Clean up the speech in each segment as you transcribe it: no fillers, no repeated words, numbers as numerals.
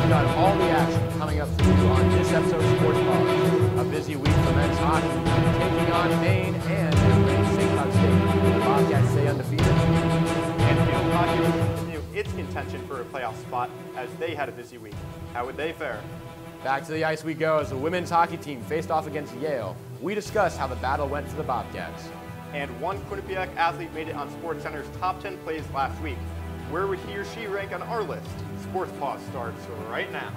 We've got all the action coming up for you on this episode of Sports Paws. A busy week for men's hockey, taking on Maine and St. Cloud State. The Bobcats stay undefeated. And field hockey will continue its contention for a playoff spot as they had a busy week. How would they fare? Back to the ice we go as the women's hockey team faced off against Yale. We discuss how the battle went for the Bobcats. And one Quinnipiac athlete made it on SportsCenter's top 10 plays last week. Where would he or she rank on our list? Sports Paws starts right now.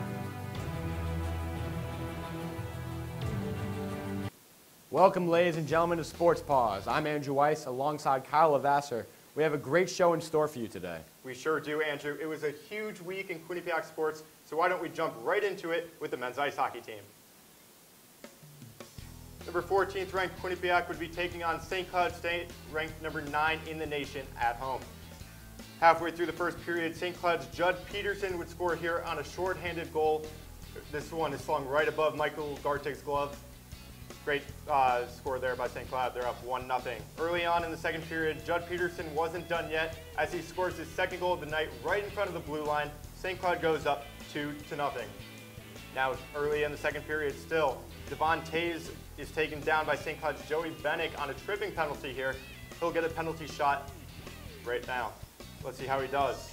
Welcome, ladies and gentlemen, to Sports Paws. I'm Andrew Weiss alongside Kyle Levasseur. We have a great show in store for you today. We sure do, Andrew. It was a huge week in Quinnipiac sports, so why don't we jump right into it with the men's ice hockey team. Number 14th ranked Quinnipiac would be taking on St. Cloud State, ranked number 9 in the nation at home. Halfway through the first period, St. Cloud's Judd Peterson would score here on a shorthanded goal. This one is slung right above Michael Gartig's glove. Great score there by St. Cloud. They're up 1-0. Early on in the second period, Judd Peterson wasn't done yet as he scores his second goal of the night right in front of the blue line. St. Cloud goes up 2-0. Now, early in the second period still, Devon Tays is taken down by St. Cloud's Joey Bennick on a tripping penalty here. He'll get a penalty shot right now. Let's see how he does.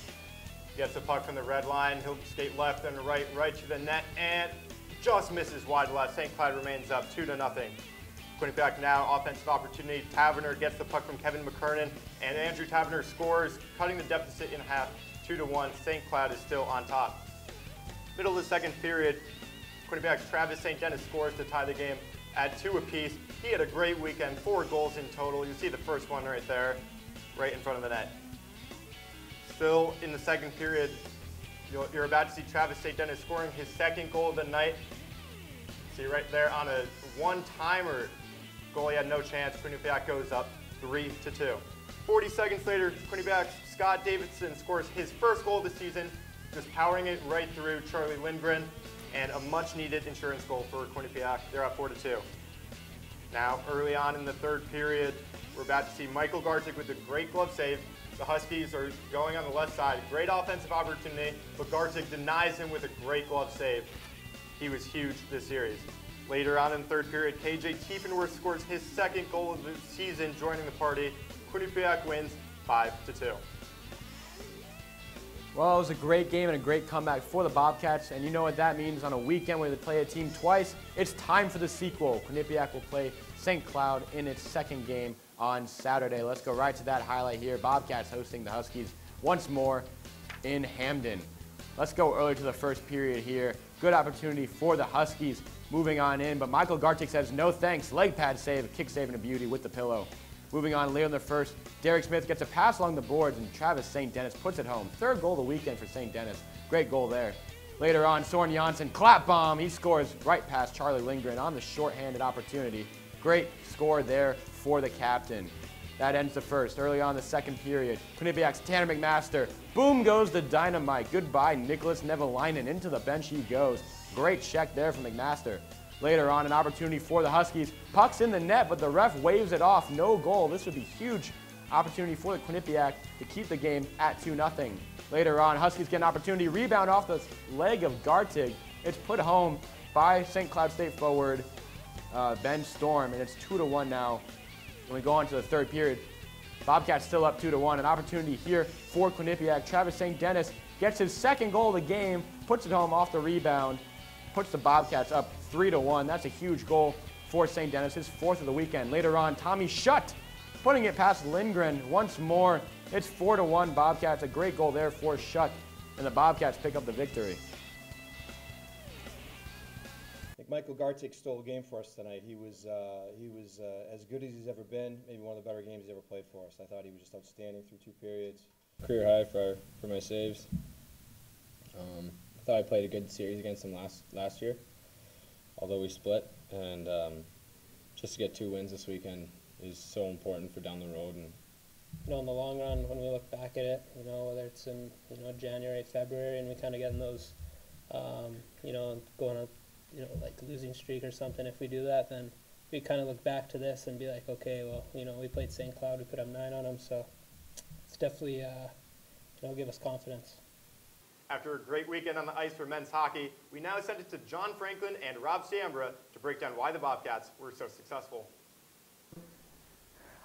Gets the puck from the red line. He'll skate left and right to the net, and just misses wide left. St. Cloud remains up 2-0. Quinnipiac now offensive opportunity. Taverner gets the puck from Kevin McKernan, and Andrew Taverner scores, cutting the deficit in half, 2-1. St. Cloud is still on top. Middle of the second period, Quinnipiac's Travis St. Dennis scores to tie the game at 2 apiece. He had a great weekend, 4 goals in total. You see the first one right there, right in front of the net. Still in the second period, you're about to see Travis St. Dennis scoring his second goal of the night. See right there on a one-timer. Goalie had no chance. Quinnipiac goes up 3-2. 40 seconds later, Quinnipiac's Scott Davidson scores his first goal of the season, just powering it right through Charlie Lindgren, and a much-needed insurance goal for Quinnipiac. They're up 4-2. Now, early on in the third period, we're about to see Michael Gartig with a great glove save. The Huskies are going on the left side. Great offensive opportunity, but Gartig denies him with a great glove save. He was huge this series. Later on in the third period, KJ Tiefenworth scores his second goal of the season, joining the party. Quinnipiac wins 5-2. Well, it was a great game and a great comeback for the Bobcats, and you know what that means on a weekend where they play a team twice. It's time for the sequel. Quinnipiac will play St. Cloud in its second game on Saturday. Let's go right to that highlight here. Bobcats hosting the Huskies once more in Hamden. Let's go early to the first period here. Good opportunity for the Huskies moving on in, but Michael Gartig says no thanks. Leg pad save, a kick save and a beauty with the pillow. Moving on later in the first, Derek Smith gets a pass along the boards and Travis St. Dennis puts it home. Third goal of the weekend for St. Dennis. Great goal there. Later on, Soren Janssen, clap bomb. He scores right past Charlie Lindgren on the shorthanded opportunity. Great score there for the captain. That ends the first. Early on in the second period, Quinnipiac's Tanner McMaster. Boom goes the dynamite. Goodbye, Nicholas Nevalainen. Into the bench he goes. Great check there from McMaster. Later on, an opportunity for the Huskies. Puck's in the net, but the ref waves it off. No goal. This would be huge opportunity for the Quinnipiac to keep the game at 2-0. Later on, Huskies get an opportunity. Rebound off the leg of Gartig. It's put home by St. Cloud State forward Ben Storm, and it's 2-1 now. When we go on to the third period, Bobcats still up 2-1. An opportunity here for Quinnipiac. Travis St. Dennis gets his second goal of the game, puts it home off the rebound, puts the Bobcats up 3-1. That's a huge goal for St. Dennis, his fourth of the weekend. Later on, Tommy Schutt putting it past Lindgren once more. It's 4-1 Bobcats. A great goal there for Schutt, and the Bobcats pick up the victory. I think Michael Gartig stole a game for us tonight. He was as good as he's ever been, maybe one of the better games he's ever played for us. I thought he was just outstanding through 2 periods. Career high for my saves. I thought I played a good series against him last year, although we split. And just to get 2 wins this weekend is so important for down the road. And you know, in the long run, when we look back at it, you know, whether it's in January, February, and we kind of get in those, going on, like losing streak or something. If we do that, then we kind of look back to this and be like, okay, well, we played St. Cloud, we put up 9 on them, so it's definitely, give us confidence. After a great weekend on the ice for men's hockey, we now send it to John Franklin and Rob Sambra to break down why the Bobcats were so successful.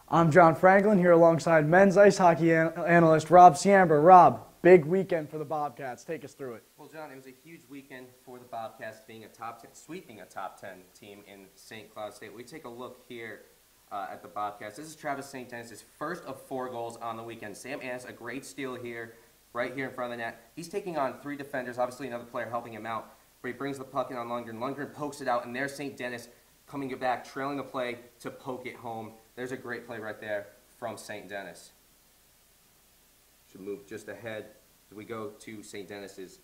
I'm John Franklin here alongside men's ice hockey analyst Rob Sambra. Rob, big weekend for the Bobcats. Take us through it. Well, John, it was a huge weekend for the Bobcats being sweeping a top 10 team in St. Cloud State. We take a look here at the Bobcats. This is Travis St. Dennis' first of 4 goals on the weekend. Sam Annis, a great steal here, right here in front of the net. He's taking on 3 defenders, obviously another player helping him out, but he brings the puck in on Lundgren. Lundgren pokes it out, and there's St. Dennis coming back, trailing the play to poke it home. There's a great play right there from St. Dennis. Should move just ahead as we go to St. Dennis's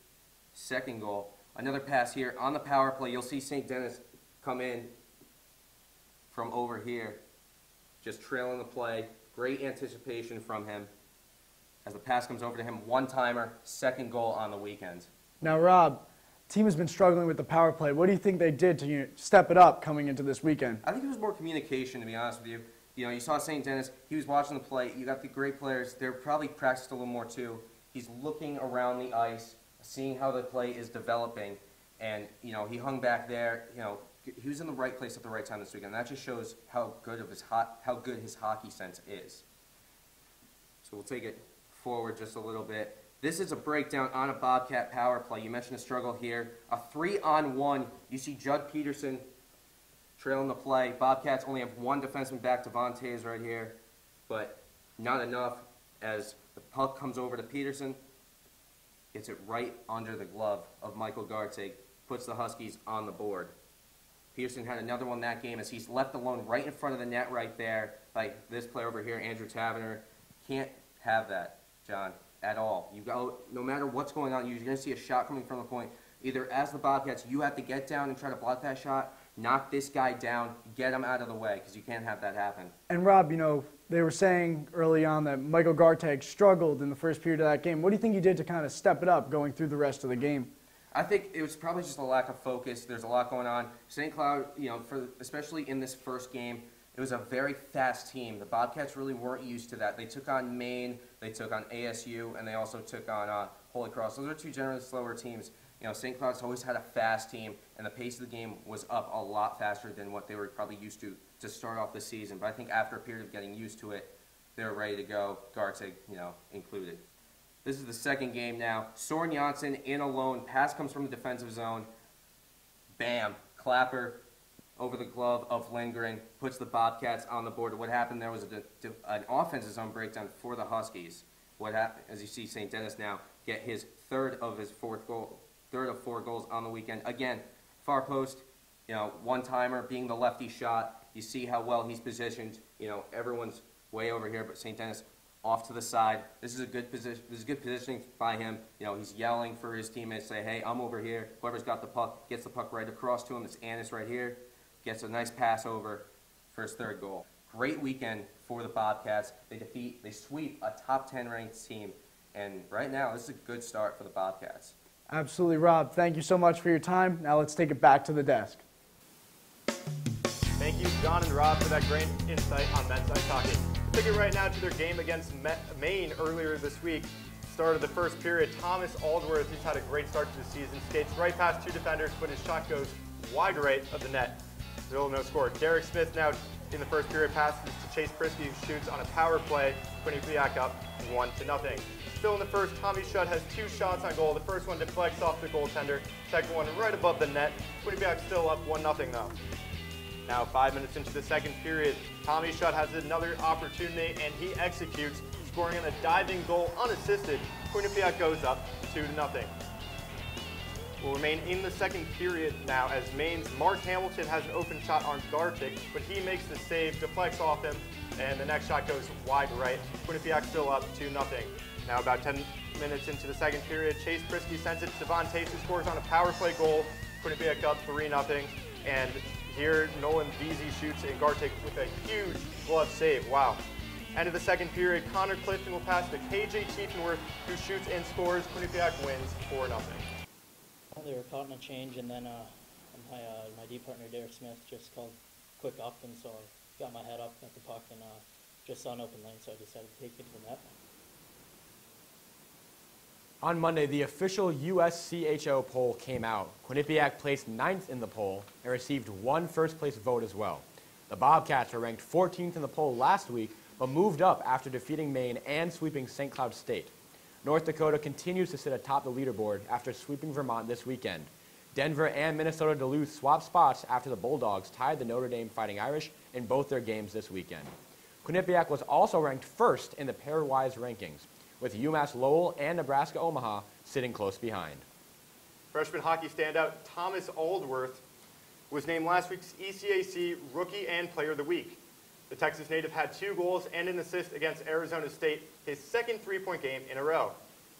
second goal. Another pass here on the power play. You'll see St. Dennis come in from over here, just trailing the play. Great anticipation from him. As the pass comes over to him, one-timer, second goal on the weekend. Now, Rob, team has been struggling with the power play. What do you think they did to step it up coming into this weekend? I think it was more communication, to be honest with you. You know, you saw St. Dennis, he was watching the play. You got the great players. They're probably practiced a little more, too. He's looking around the ice, seeing how the play is developing. And, you know, he hung back there. You know, he was in the right place at the right time this weekend. That just shows how good his hockey sense is. So we'll take it forward just a little bit. This is a breakdown on a Bobcat power play. You mentioned a struggle here. A 3-on-1. You see Judd Peterson trailing the play. Bobcats only have 1 defenseman back. Devontae is right here, but not enough as the puck comes over to Peterson. Gets it right under the glove of Michael Gartig. Puts the Huskies on the board. Peterson had another one that game as he's left alone right in front of the net right there by this player over here, Andrew Taverner. Can't have that, John, at all. You go, no matter what's going on, you're going to see a shot coming from the point. Either as the Bobcats, you have to get down and try to block that shot, knock this guy down, get him out of the way, because you can't have that happen. And Rob, you know, they were saying early on that Michael Gartig struggled in the first period of that game. What do you think he did to kind of step it up going through the rest of the game? I think it was probably just a lack of focus. There's a lot going on. St. Cloud, you know, especially in this first game, it was a very fast team. The Bobcats really weren't used to that. They took on Maine, they took on ASU, and they also took on Holy Cross. Those are 2 generally slower teams. You know, St. Cloud's always had a fast team, and the pace of the game was up a lot faster than what they were probably used to start off the season. But I think after a period of getting used to it, they were ready to go, Gartig, you know, included. This is the second game now. Soren Janssen in alone. Pass comes from the defensive zone. Bam. Clapper over the glove of Lindgren. Puts the Bobcats on the board. What happened there was an offensive zone breakdown for the Huskies. What happened, as you see St. Dennis now get his third of 4 goals on the weekend. Again, far post, you know, one-timer being the lefty shot. You see how well he's positioned. You know, everyone's way over here, but St. Dennis off to the side. This is a good position. This is good positioning by him. You know, he's yelling for his teammates, say, "Hey, I'm over here." Whoever's got the puck gets the puck right across to him. It's Annis right here. Gets a nice pass over for his 3rd goal. Great weekend for the Bobcats. They sweep a top 10 ranked team, and right now this is a good start for the Bobcats. Absolutely, Rob. Thank you so much for your time. Now let's take it back to the desk. Thank you, John and Rob, for that great insight on men's ice hockey. We'll take it right now to their game against Maine earlier this week. Start of the first period, Thomas Aldworth, who's had a great start to the season, skates right past 2 defenders, but his shot goes wide right of the net. Still no score. Derek Smith now in the first period passes to Chase Prisky, who shoots on a power play, putting Quinnipiac up 1-0. Still in the first, Tommy Shutt has 2 shots on goal. The first one deflects off the goaltender, second one right above the net. Quinnipiac still up 1-0 though. Now 5 minutes into the second period, Tommy Shutt has another opportunity and he executes, scoring on a diving goal unassisted. Quinnipiac goes up 2-0. Will remain in the second period now as Maine's Mark Hamilton has an open shot on Gartic, but he makes the save, deflects off him, and the next shot goes wide right. Quinnipiac still up 2-0. Now about 10 minutes into the second period, Chase Prisky sends it to Devontae, who scores on a power play goal. Quinnipiac up 3-0. And here Nolan Veazey shoots and Gartic with a huge glove save. Wow. End of the second period, Connor Clifton will pass to KJ Tiefenworth, who shoots and scores. Quinnipiac wins 4-0. They were caught in a change, and then my D partner Derek Smith just called quick up, and so I got my head up at the puck and just saw an open lane, so I decided to take it to the net. On Monday, the official USCHO poll came out. Quinnipiac placed 9th in the poll and received one first-place vote as well. The Bobcats were ranked 14th in the poll last week, but moved up after defeating Maine and sweeping St. Cloud State. North Dakota continues to sit atop the leaderboard after sweeping Vermont this weekend. Denver and Minnesota Duluth swapped spots after the Bulldogs tied the Notre Dame Fighting Irish in both their games this weekend. Quinnipiac was also ranked first in the pairwise rankings, with UMass Lowell and Nebraska Omaha sitting close behind. Freshman hockey standout Thomas Aldworth was named last week's ECAC Rookie and Player of the Week. The Texas native had 2 goals and an assist against Arizona State, his second three-point game in a row.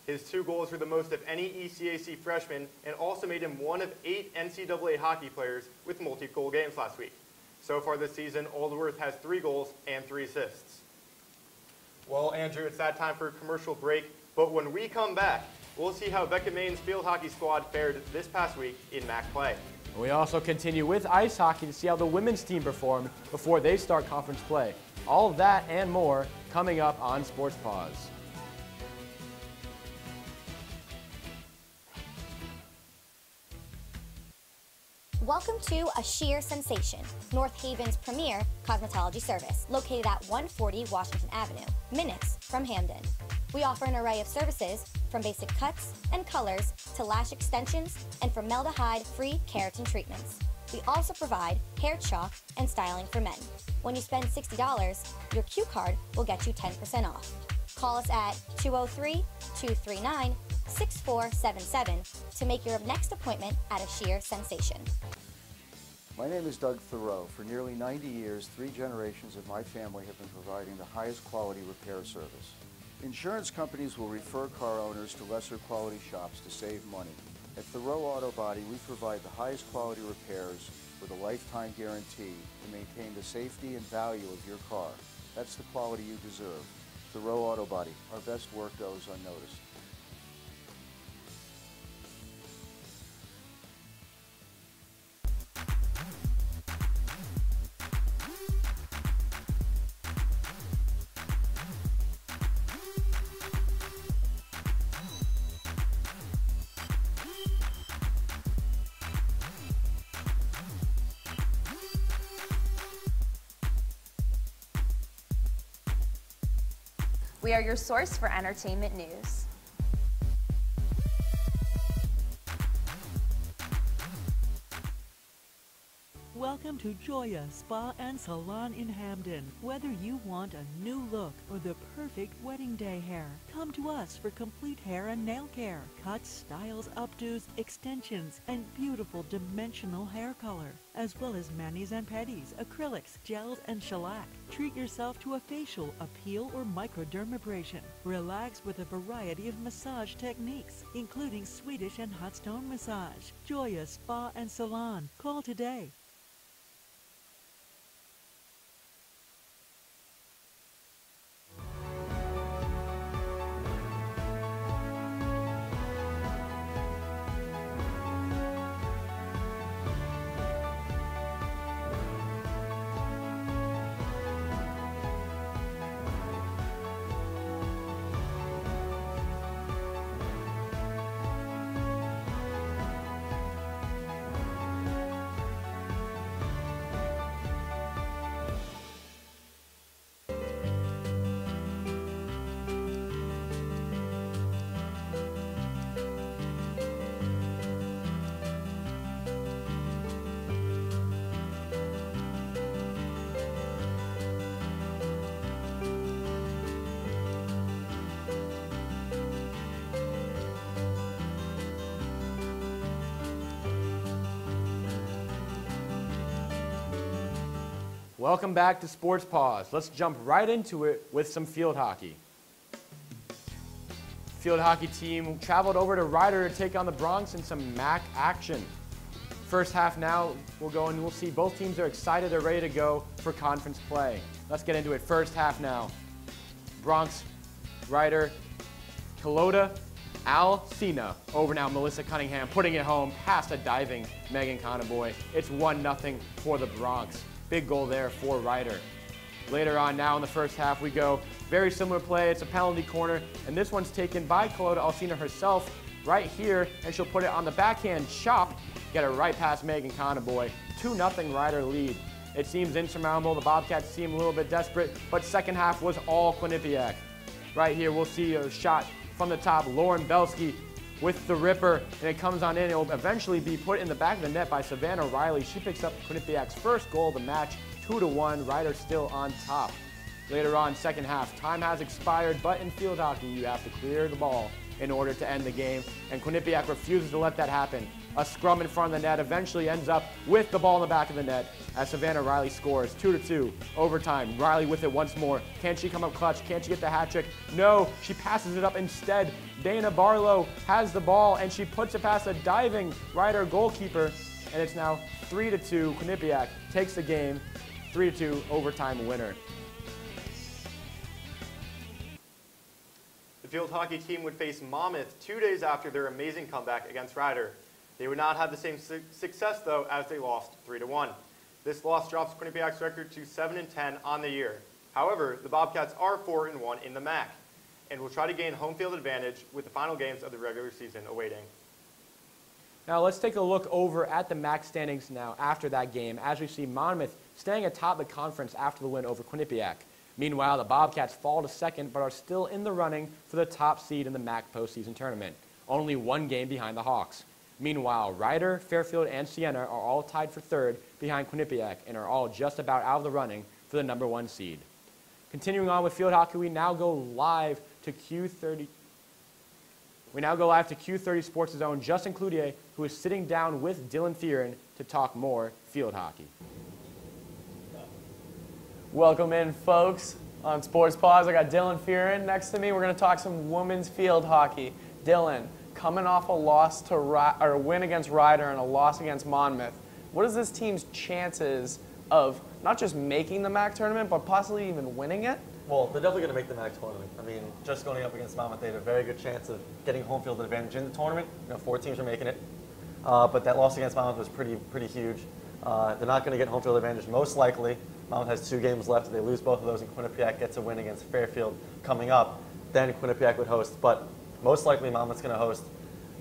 His 2 goals were the most of any ECAC freshman and also made him one of 8 NCAA hockey players with multi-goal games last week. So far this season, Aldworth has 3 goals and 3 assists. Well, Andrew, it's that time for a commercial break, but when we come back, we'll see how Beckett Maine's field hockey squad fared this past week in MAAC play. We also continue with ice hockey to see how the women's team performed before they start conference play. All of that and more coming up on Sports Paws. Welcome to A Sheer Sensation, North Haven's premier cosmetology service, located at 140 Washington Avenue, minutes from Hamden. We offer an array of services from basic cuts and colors to lash extensions and formaldehyde-free keratin treatments. We also provide hair chalk and styling for men. When you spend $60, your Q card will get you 10% off. Call us at 203-239-6477 to make your next appointment at A Sheer Sensation. My name is Doug Thoreau. For nearly 90 years, 3 generations of my family have been providing the highest quality repair service. Insurance companies will refer car owners to lesser quality shops to save money. At Thoreau Auto Body, we provide the highest quality repairs with a lifetime guarantee to maintain the safety and value of your car. That's the quality you deserve. Thoreau Auto Body, our best work goes unnoticed. We are your source for entertainment news. Welcome to Joya Spa and Salon in Hamden. Whether you want a new look or the perfect wedding day hair, come to us for complete hair and nail care, cuts, styles, updos, extensions, and beautiful dimensional hair color, as well as manis and pedis, acrylics, gels, and shellac. Treat yourself to a facial, a peel, or microdermabrasion. Relax with a variety of massage techniques, including Swedish and hot stone massage. Joya Spa and Salon. Call today. Welcome back to Sports Paws. Let's jump right into it with some field hockey. Field hockey team traveled over to Ryder to take on the Bronx in some MAAC action. First half now, we'll go and we'll see both teams are excited, they're ready to go for conference play. Let's get into it. First half now. Bronx, Ryder, Kilota, Alcina. Over now, Melissa Cunningham putting it home past a diving Megan Conaboy. It's 1-0 for the Bronx. Big goal there for Ryder. Later on now in the first half, we go very similar play. It's a penalty corner, and this one's taken by Kalota Alcina herself right here, and she'll put it on the backhand chop, get it right past Megan Conboy. 2-0 Rider lead. It seems insurmountable. The Bobcats seem a little bit desperate, but second half was all Quinnipiac. Right here, we'll see a shot from the top. Lauren Belsky with the ripper, and it comes on in. It will eventually be put in the back of the net by Savannah Riley. She picks up Quinnipiac's first goal of the match, 2-1. Rider still on top. Later on, second half, time has expired, but in field hockey, you have to clear the ball in order to end the game, and Quinnipiac refuses to let that happen. A scrum in front of the net eventually ends up with the ball in the back of the net as Savannah Riley scores. 2-2, overtime. Riley with it once more. Can she come up clutch? Can she get the hat trick? No, she passes it up instead. Dana Barlow has the ball, and she puts it past a diving Rider goalkeeper, and it's now 3-2. Quinnipiac takes the game, 3-2 overtime winner. The field hockey team would face Monmouth 2 days after their amazing comeback against Rider. They would not have the same success, though, as they lost 3-1. This loss drops Quinnipiac's record to 7-10 on the year. However, the Bobcats are 4-1 in the MAAC and will try to gain home field advantage with the final games of the regular season awaiting. Now let's take a look over at the MAAC standings now after that game, as we see Monmouth staying atop the conference after the win over Quinnipiac. Meanwhile, the Bobcats fall to second but are still in the running for the top seed in the MAAC postseason tournament, only one game behind the Hawks. Meanwhile, Rider, Fairfield, and Siena are all tied for third behind Quinnipiac and are all just about out of the running for the #1 seed. Continuing on with field hockey, we now go live to Q30. We now go live to Q30 Sports' own Justin Cloutier, who is sitting down with Dylan Thieren to talk more field hockey. Welcome in, folks. On Sports Paws, I got Dylan Thieren next to me. We're going to talk some women's field hockey. Dylan, coming off a loss to or a win against Rider and a loss against Monmouth, what is this team's chances of not just making the MAAC tournament, but possibly even winning it? Well, they're definitely going to make the MAAC tournament. I mean, just going up against Monmouth, they had a very good chance of getting home field advantage in the tournament. 4 teams are making it, but that loss against Monmouth was pretty huge. They're not going to get home field advantage most likely. Monmouth has 2 games left. If they lose both of those and Quinnipiac gets a win against Fairfield coming up, then Quinnipiac would host. But most likely Monmouth's going to host.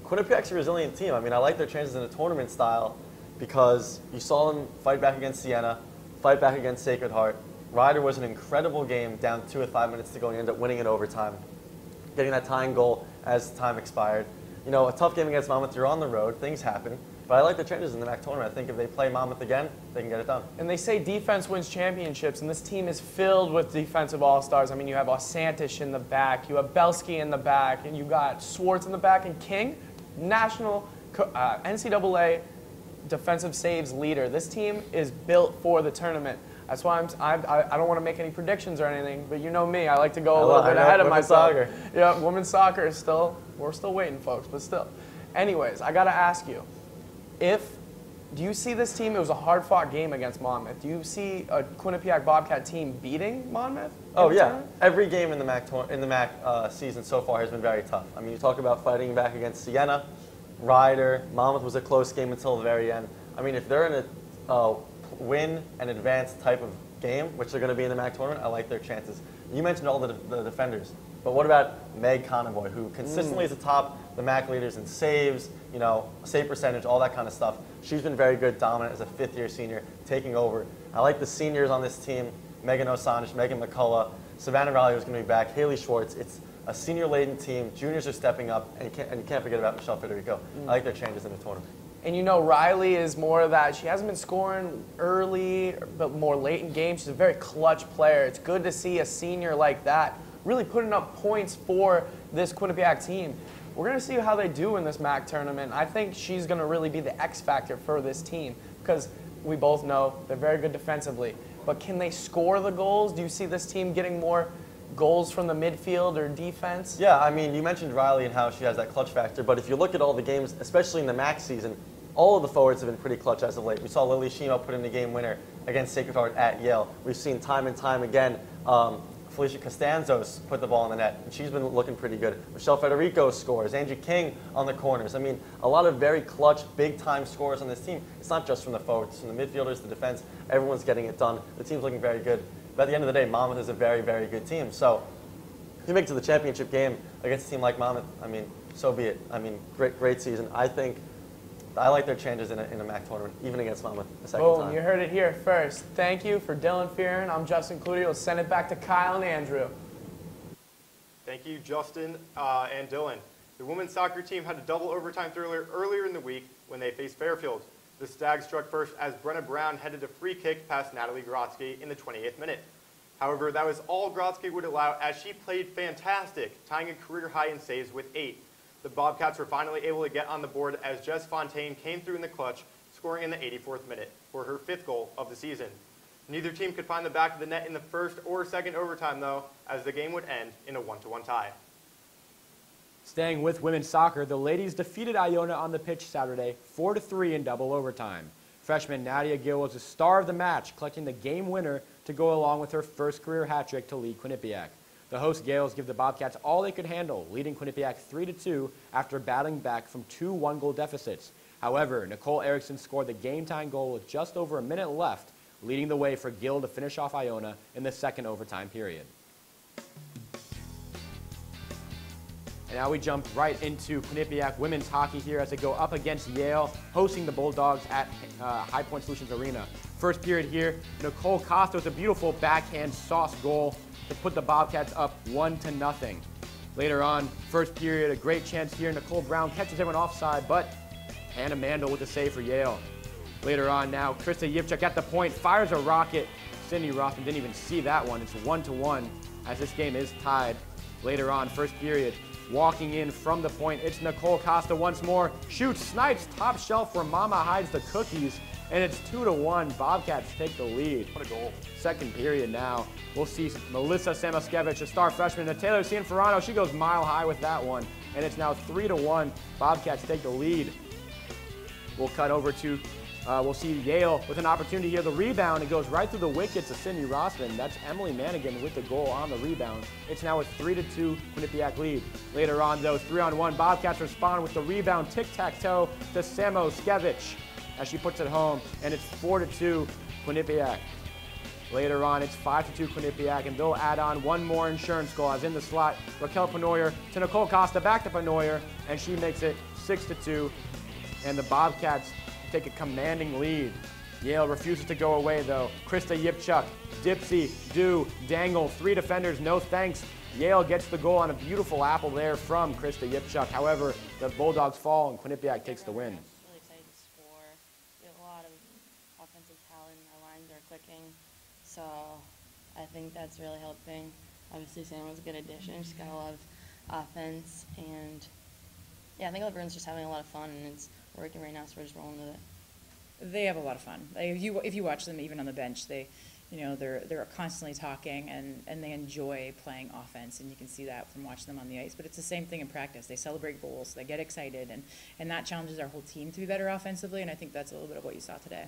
Quinnipiac's a resilient team. I mean, I like their chances in a tournament style because you saw them fight back against Siena, fight back against Sacred Heart. Rider was an incredible game, down 2 with 5 minutes to go, and end up winning in overtime, getting that tying goal as time expired. You know, a tough game against Monmouth, you're on the road, things happen. But I like the chances in the MAAC tournament. I think if they play Monmouth again, they can get it done. And they say defense wins championships, and this team is filled with defensive all-stars. I mean, you have Osantish in the back, you have Belsky in the back, and you got Swartz in the back, and King, national NCAA defensive saves leader. This team is built for the tournament. That's why I don't want to make any predictions or anything, but you know me, I like to go a little bit ahead of myself. Soccer. Yeah, women's soccer is we're still waiting, folks, but still. Anyways, I got to ask you, do you see this team? It was a hard-fought game against Monmouth. Do you see a Quinnipiac Bobcat team beating Monmouth? Oh yeah, every game in the MAAC season so far has been very tough. I mean, you talk about fighting back against Siena, Rider, Monmouth was a close game until the very end. I mean, if they're in a win and advance type of game, which they're going to be in the MAAC tournament, I like their chances. You mentioned all the defenders, but what about Meg Conboy, who consistently is atop the MAAC leaders in saves, you know, save percentage, all that kind of stuff. She's been very good, dominant as a 5th-year senior, taking over. I like the seniors on this team, Megan Osanish, Megan McCullough, Savannah Riley was going to be back, Haley Schwartz. It's a senior-laden team. Juniors are stepping up, and you can't forget about Michelle Federico. I like their changes in the tournament. And you know, Riley is more of that. She hasn't been scoring early, but more late in games. She's a very clutch player. It's good to see a senior like that really putting up points for this Quinnipiac team. We're going to see how they do in this MAAC tournament. I think she's going to really be the X factor for this team because we both know they're very good defensively. But can they score the goals? Do you see this team getting more goals from the midfield or defense? Yeah, I mean, you mentioned Riley and how she has that clutch factor, but if you look at all the games, especially in the MAAC season, all of the forwards have been pretty clutch as of late. We saw Lily Shimo put in the game winner against Sacred Heart at Yale. We've seen time and time again Felicia Costanzos put the ball in the net, and she's been looking pretty good. Michelle Federico scores. Angie King on the corners. I mean, a lot of very clutch, big-time scorers on this team. It's not just from the forwards, it's from the midfielders, the defense. Everyone's getting it done. The team's looking very good. But at the end of the day, Monmouth is a very, very good team. So if you make it to the championship game against a team like Monmouth, I mean, so be it. I mean, great season. I like their chances in a MAAC tournament, even against Monmouth the second time. Boom, you heard it here first. Thank you for Dylan Fearon. I'm Justin Clutie. We'll send it back to Kyle and Andrew. Thank you, Justin and Dylan. The women's soccer team had a double overtime thriller earlier in the week when they faced Fairfield. The Stags struck first as Brenna Brown headed a free kick past Natalie Grotsky in the 28th minute. However, that was all Grotsky would allow as she played fantastic, tying a career high in saves with 8. The Bobcats were finally able to get on the board as Jess Fontaine came through in the clutch, scoring in the 84th minute for her 5th goal of the season. Neither team could find the back of the net in the first or second overtime, though, as the game would end in a 1-1 tie. Staying with women's soccer, the ladies defeated Iona on the pitch Saturday 4-3 in double overtime. Freshman Nadia Gill was the star of the match, collecting the game winner to go along with her first career hat trick to lead Quinnipiac. The host Gales give the Bobcats all they could handle, leading Quinnipiac 3-2 after battling back from 2 one-goal deficits. However, Nicole Erickson scored the game-tying goal with just over a minute left, leading the way for Gill to finish off Iona in the second overtime period. And now we jump right into Quinnipiac women's hockey here as they go up against Yale, hosting the Bulldogs at High Point Solutions Arena. First period here, Nicole Costa with a beautiful backhand sauce goal to put the Bobcats up 1-0. Later on, first period, a great chance here. Nicole Brown catches everyone offside, but Hannah Mandel with the save for Yale. Later on now, Krista Yivchuk at the point, fires a rocket. Cindy Rothman didn't even see that one. It's 1-1 as this game is tied. Later on, first period, walking in from the point, it's Nicole Costa once more. Shoots, snipes, top shelf where Mama hides the cookies. And it's 2-1. Bobcats take the lead. What a goal. Second period now. We'll see Melissa Samoskevich, a star freshman, and Taylor Cianferrano. She goes mile high with that one. And it's now 3-1. Bobcats take the lead. We'll cut over to, we'll see Yale with an opportunity here. The rebound, it goes right through the wickets to Cindy Rossman. That's Emily Manigan with the goal on the rebound. It's now a 3-2 Quinnipiac lead. Later on, though, 3-on-1. Bobcats respond with the rebound tic-tac-toe to Samoskevich as she puts it home, and it's 4-2 Quinnipiac. Later on, it's 5-2 Quinnipiac, and they'll add on one more insurance goal as in the slot. Raquel Penoyer to Nicole Costa, back to Penoyer, and she makes it 6-2, and the Bobcats take a commanding lead. Yale refuses to go away, though. Krista Yipchuk, Dipsy, Dew, Dangle, 3 defenders, no thanks. Yale gets the goal on a beautiful apple there from Krista Yipchuk. However, the Bulldogs fall, and Quinnipiac takes the win. So I think that's really helping. Obviously, Sam was a good addition. She's got a lot of offense, and yeah, I think everyone's just having a lot of fun, and it's working right now, so we're just rolling with it. They have a lot of fun. If you watch them, even on the bench, they're constantly talking, and they enjoy playing offense, and you can see that from watching them on the ice. But it's the same thing in practice. They celebrate goals, they get excited, and that challenges our whole team to be better offensively. And I think that's a little bit of what you saw today.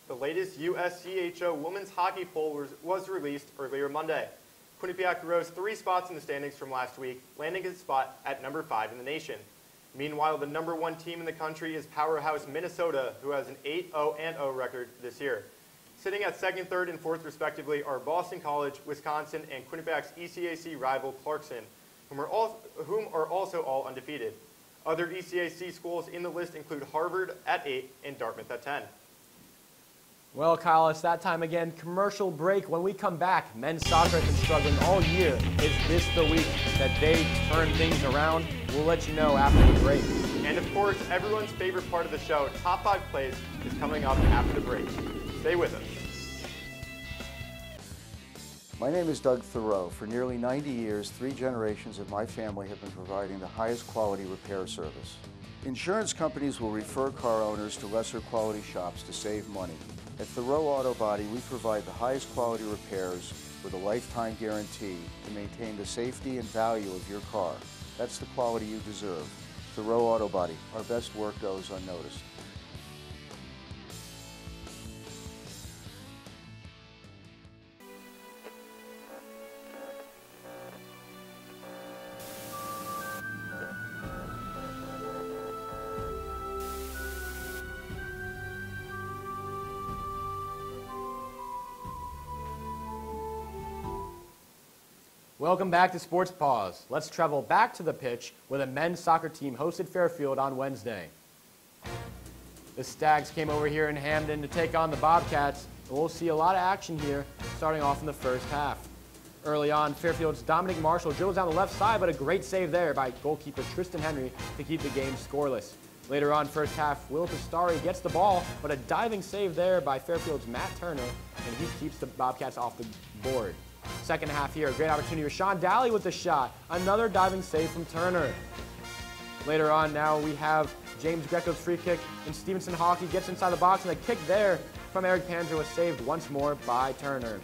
The latest USCHO women's hockey poll was released earlier Monday. Quinnipiac rose 3 spots in the standings from last week, landing its spot at number 5 in the nation. Meanwhile, the number 1 team in the country is powerhouse Minnesota, who has an 8-0-0 record this year. Sitting at 2nd, 3rd, and 4th respectively are Boston College, Wisconsin, and Quinnipiac's ECAC rival Clarkson, whom are also all undefeated. Other ECAC schools in the list include Harvard at 8 and Dartmouth at 10. Well, Kyle, it's that time again. Commercial break. When we come back, men's soccer has been struggling all year. Is this the week that they turn things around? We'll let you know after the break. And of course, everyone's favorite part of the show, Top 5 Plays, is coming up after the break. Stay with us. My name is Doug Thoreau. For nearly 90 years, 3 generations of my family have been providing the highest quality repair service. Insurance companies will refer car owners to lesser quality shops to save money. At Thoreau Auto Body, we provide the highest quality repairs with a lifetime guarantee to maintain the safety and value of your car. That's the quality you deserve. Thoreau Auto Body, our best work goes unnoticed. Welcome back to Sports Paws. Let's travel back to the pitch where the men's soccer team hosted Fairfield on Wednesday. The Stags came over here in Hamden to take on the Bobcats, and we'll see a lot of action here starting off in the first half. Early on, Fairfield's Dominic Marshall dribbles down the left side, but a great save there by goalkeeper Tristan Henry to keep the game scoreless. Later on, first half, Will Pistari gets the ball, but a diving save there by Fairfield's Matt Turner, and he keeps the Bobcats off the board. Second half here, a great opportunity for Sean Daly with the shot. Another diving save from Turner. Later on now we have James Greco's free kick, and Stevenson Hockey gets inside the box, and a kick there from Eric Panzer was saved once more by Turner.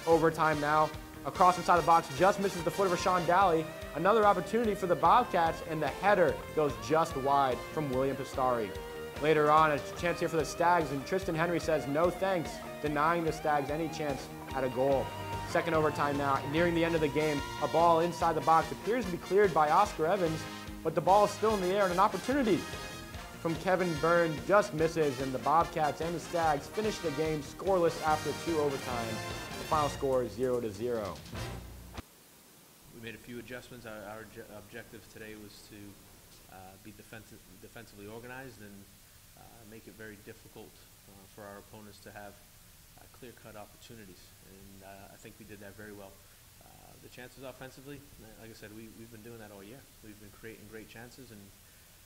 Overtime now, across inside the box, just misses the foot of Sean Daly. Another opportunity for the Bobcats, and the header goes just wide from William Pistari. Later on, a chance here for the Stags, and Tristan Henry says no thanks, denying the Stags any chance at a goal. Second overtime now, nearing the end of the game, a ball inside the box appears to be cleared by Oscar Evans, but the ball is still in the air, and an opportunity from Kevin Byrne just misses, and the Bobcats and the Stags finish the game scoreless after 2 overtime. The final score is 0-0. We made a few adjustments. Our objective today was to be defensively organized and make it very difficult for our opponents to have clear-cut opportunities, and I think we did that very well. The chances offensively, like I said, we've been doing that all year. We've been creating great chances and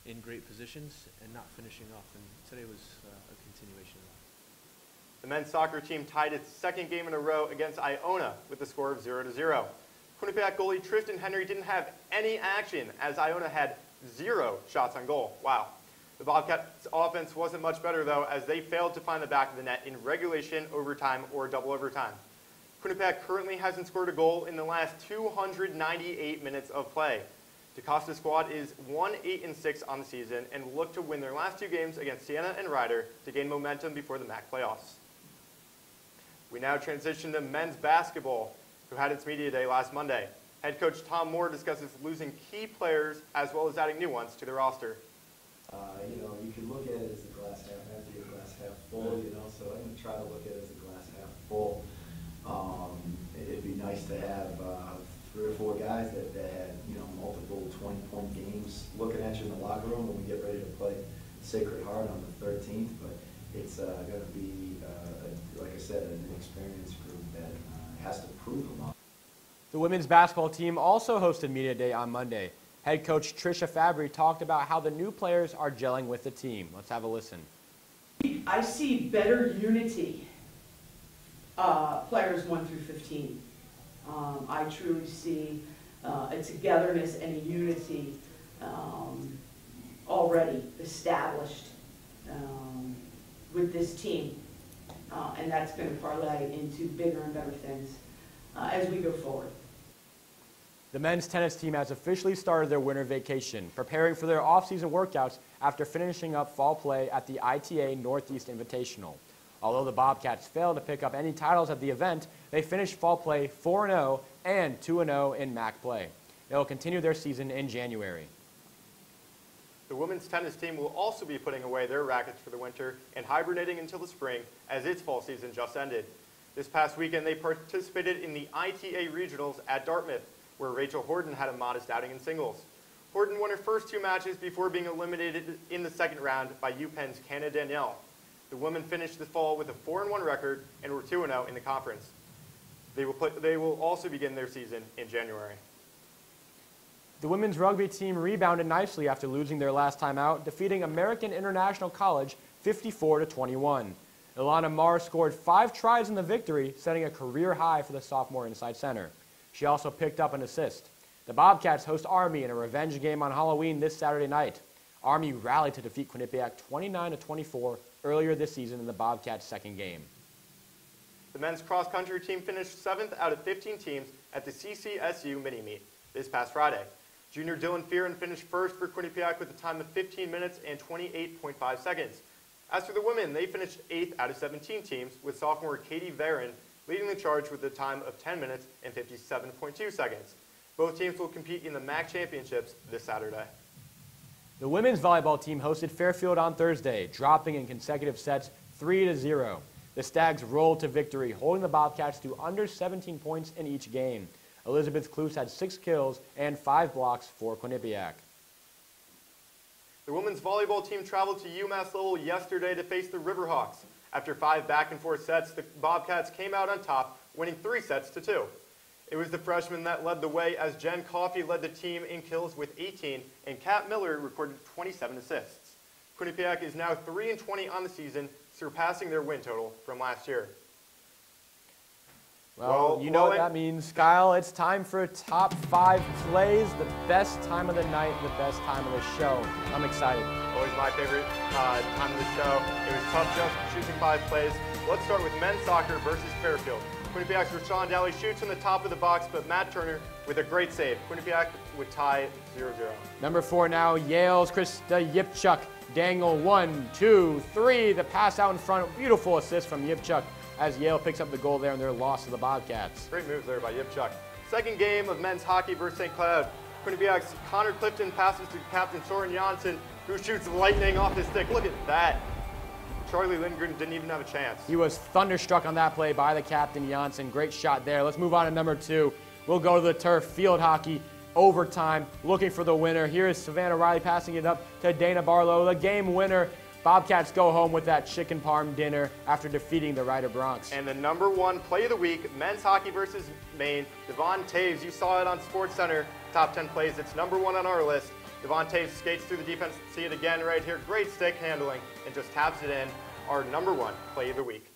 in great positions and not finishing off, and today was a continuation of that. The men's soccer team tied its second game in a row against Iona with the score of 0-0. Quinnipiac goalie Tristan Henry didn't have any action as Iona had 0 shots on goal. Wow. The Bobcats' offense wasn't much better, though, as they failed to find the back of the net in regulation, overtime, or double overtime. Quinnipiac currently hasn't scored a goal in the last 298 minutes of play. DaCosta's squad is 1-8-6 on the season and will look to win their last 2 games against Siena and Ryder to gain momentum before the MAAC playoffs. We now transition to men's basketball, who had its media day last Monday. Head coach Tom Moore discusses losing key players as well as adding new ones to the roster. You can look at it as a glass half empty or glass half full, so I'm going to try to look at it as a glass half full. It'd be nice to have 3 or 4 guys that had, multiple 20-point games looking at you in the locker room when we get ready to play Sacred Heart on the 13th, but it's going to be, like I said, an inexperienced group that has to prove them all. The women's basketball team also hosted Media Day on Monday. Head coach Tricia Fabry talked about how the new players are gelling with the team. Let's have a listen. I see better unity, players 1 through 15. I truly see a togetherness and a unity already established with this team, and that's going to parlay into bigger and better things as we go forward. The men's tennis team has officially started their winter vacation, preparing for their off-season workouts after finishing up fall play at the ITA Northeast Invitational. Although the Bobcats failed to pick up any titles at the event, they finished fall play 4-0 and 2-0 in MAAC play. They will continue their season in January. The women's tennis team will also be putting away their rackets for the winter and hibernating until the spring as its fall season just ended. This past weekend, they participated in the ITA Regionals at Dartmouth, where Rachel Horton had a modest outing in singles. Horton won her first 2 matches before being eliminated in the second round by UPenn's Canna Danielle. The women finished the fall with a 4-1 record and were 2-0 in the conference. They will also begin their season in January. The women's rugby team rebounded nicely after losing their last time out, defeating American International College 54-21. Ilana Marr scored 5 tries in the victory, setting a career high for the sophomore inside center. She also picked up an assist. The Bobcats host Army in a revenge game on Halloween this Saturday night. Army rallied to defeat Quinnipiac 29-24 earlier this season in the Bobcats' second game. The men's cross-country team finished 7th out of 15 teams at the CCSU mini-meet this past Friday. Junior Dylan Fearon finished first for Quinnipiac with a time of 15 minutes and 28.5 seconds. As for the women, they finished 8th out of 17 teams, with sophomore Katie Varon leading the charge with a time of 10 minutes and 57.2 seconds. Both teams will compete in the MAAC championships this Saturday. The women's volleyball team hosted Fairfield on Thursday, dropping in consecutive sets 3-0. The Stags rolled to victory, holding the Bobcats to under 17 points in each game. Elizabeth Kloos had 6 kills and 5 blocks for Quinnipiac. The women's volleyball team traveled to UMass Lowell yesterday to face the Riverhawks. After 5 back-and-forth sets, the Bobcats came out on top, winning 3-2. It was the freshmen that led the way as Jen Coffey led the team in kills with 18, and Kat Miller recorded 27 assists. Quinnipiac is now 3-20 on the season, surpassing their win total from last year. Well, you know what that means, Kyle. It's time for top 5 plays, the best time of the night, the best time of the show. I'm excited. Always my favorite time of the show. It was tough just choosing 5 plays. Let's start with men's soccer versus Fairfield. Quinnipiac's Rashawn Daly shoots in the top of the box, but Matt Turner with a great save. Quinnipiac would tie 0-0. Number 4 now, Yale's Krista Yipchuk. Dangle 1, 2, 3. The pass out in front. Beautiful assist from Yipchuk as Yale picks up the goal there in their loss to the Bobcats. Great moves there by Yipchuk. Second game of men's hockey versus St. Cloud. Quinnipiac's Connor Clifton passes to Captain Soren Janssen, who shoots lightning off his stick. Look at that. Charlie Lindgren didn't even have a chance. He was thunderstruck on that play by the captain, Janssen. Great shot there. Let's move on to number 2. We'll go to the turf, field hockey, overtime, looking for the winner. Here is Savannah Riley passing it up to Dana Barlow, the game winner. Bobcats go home with that chicken parm dinner after defeating the Ryder Bronx. And the number 1 play of the week, men's hockey versus Maine, Devon Taves. You saw it on SportsCenter, top 10 plays. It's number 1 on our list. Devon Taves skates through the defense. See it again right here. Great stick handling and just taps it in. Our number 1 play of the week.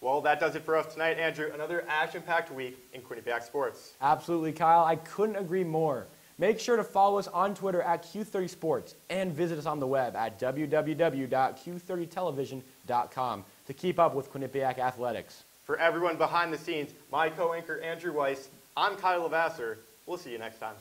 Well, that does it for us tonight, Andrew. Another action-packed week in Quinnipiac sports. Absolutely, Kyle. I couldn't agree more. Make sure to follow us on Twitter at Q30Sports and visit us on the web at www.q30television.com to keep up with Quinnipiac athletics. For everyone behind the scenes, my co-anchor Andrew Weiss, I'm Kyle Levasseur. We'll see you next time.